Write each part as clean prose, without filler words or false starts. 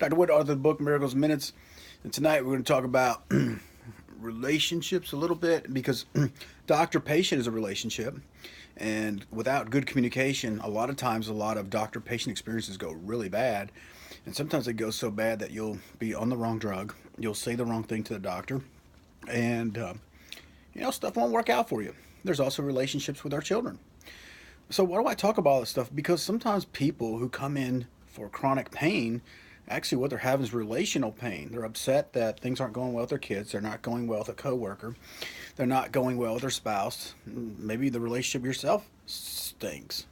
Dr. Wood, author of the book Miracles Minutes. And tonight we're going to talk about relationships a little bit because doctor-patient is a relationship. And without good communication, a lot of times a lot of doctor-patient experiences go really bad. And sometimes they go so bad that you'll be on the wrong drug. You'll say the wrong thing to the doctor. And, stuff won't work out for you. There's also relationships with our children. So why do I talk about all this stuff? Because sometimes people who come in for chronic pain, actually what they're having is relational pain. They're upset that things aren't going well with their kids. They're not going well with a coworker. They're not going well with their spouse. Maybe the relationship yourself stinks.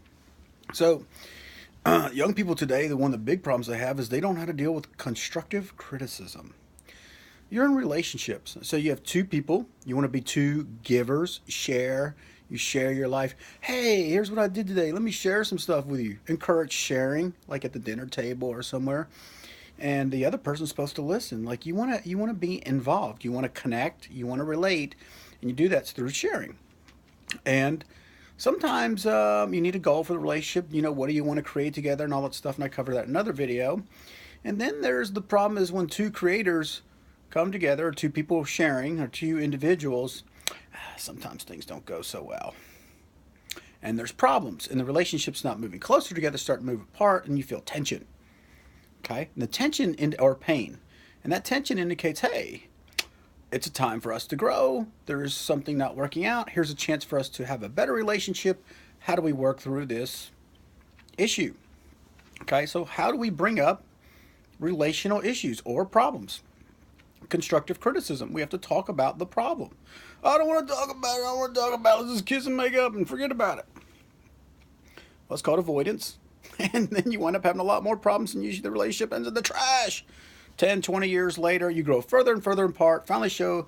So young people today, one of the big problems they have is they don't know how to deal with constructive criticism. You're in relationships. So you have two people. You want to be two givers, You share your life. Hey, here's what I did today. Let me share some stuff with you. Encourage sharing, like at the dinner table or somewhere. And the other person's supposed to listen. Like you want to be involved. You want to connect. You want to relate, and you do that through sharing. And sometimes you need a goal for the relationship. What do you want to create together and all that stuff. And I cover that in another video. And then there's the problem is when two creators come together, or two people sharing, or two individuals, sometimes things don't go so well. And there's problems, and the relationship's not moving closer together, start to move apart, and you feel tension. Okay? And the tension or pain. And that tension indicates, hey, it's a time for us to grow. There's something not working out. Here's a chance for us to have a better relationship. How do we work through this issue? Okay, so how do we bring up relational issues or problems? Constructive criticism. We have to talk about the problem. I don't want to talk about it. I don't want to talk about it. Let's just kiss and make up and forget about it. Well, it's called avoidance. And then you wind up having a lot more problems, and usually the relationship ends in the trash. 10, 20 years later, you grow further and further apart, finally show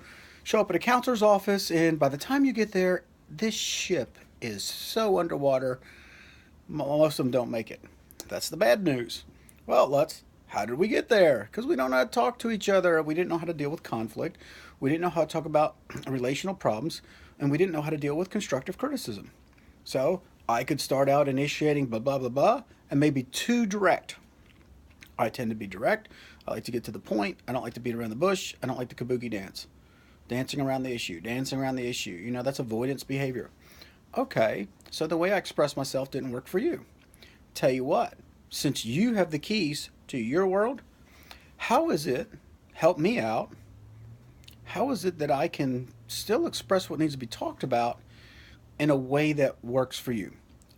up at a counselor's office, and by the time you get there, this ship is so underwater, most of them don't make it. That's the bad news. Well, how did we get there? Because we don't know how to talk to each other. We didn't know how to deal with conflict. We didn't know how to talk about relational problems. And we didn't know how to deal with constructive criticism. So I could start out initiating blah, blah, blah, blah, and maybe too direct. I tend to be direct. I like to get to the point. I don't like to beat around the bush. I don't like the kabuki dance. Dancing around the issue. That's avoidance behavior. Okay, so the way I expressed myself didn't work for you. Tell you what, since you have the keys to your world, how is it, help me out, how is it that I can still express what needs to be talked about in a way that works for you?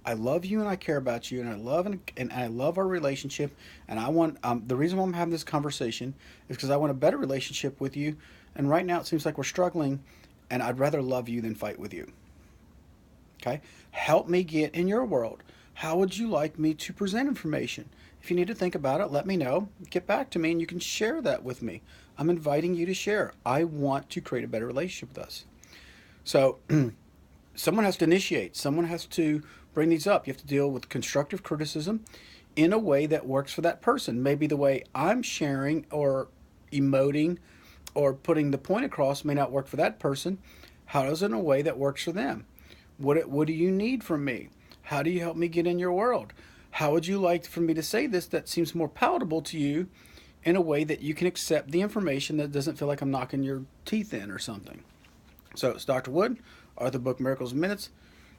I love you and I care about you, and I love our relationship, and I want the reason why I'm having this conversation is because I want a better relationship with you, and right now it seems like we're struggling, and I'd rather love you than fight with you. Okay? Help me get in your world. How would you like me to present information? If you need to think about it, let me know. Get back to me and you can share that with me. I'm inviting you to share. I want to create a better relationship with us. So someone has to initiate. Someone has to bring these up. You have to deal with constructive criticism in a way that works for that person. Maybe the way I'm sharing or emoting or putting the point across may not work for that person. How does it in a way that works for them? What do you need from me? How do you help me get in your world? How would you like for me to say this that seems more palatable to you in a way that you can accept the information that doesn't feel like I'm knocking your teeth in or something? So it's Dr. Wood, author of the book Miracles Minutes.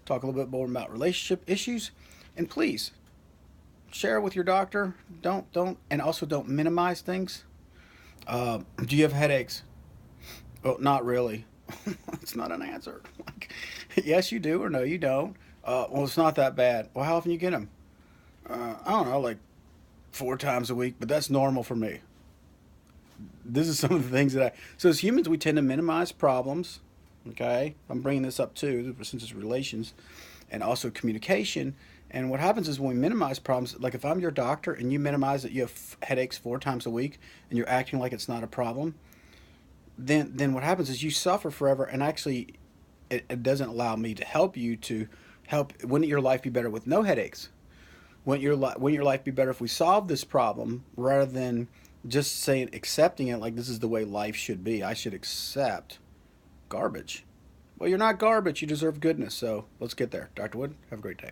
Talk a little bit more about relationship issues. And please, share with your doctor. And also don't minimize things. Do you have headaches? Well, not really. It's not an answer. Yes, you do, or no, you don't. Well, it's not that bad. Well, how often you get them? I don't know, like 4 times a week, but that's normal for me. This is some of the things so as humans, we tend to minimize problems. Okay. I'm bringing this up too, since it's relations and also communication. And what happens is when we minimize problems, like if I'm your doctor and you minimize that you have headaches 4 times a week and you're acting like it's not a problem, then what happens is you suffer forever, and actually it doesn't allow me to help you to help. Wouldn't your life be better with no headaches? Wouldn't your life be better if we solved this problem rather than just accepting it like this is the way life should be? I should accept garbage. Well, you're not garbage. You deserve goodness. So let's get there. Dr. Wood, have a great day.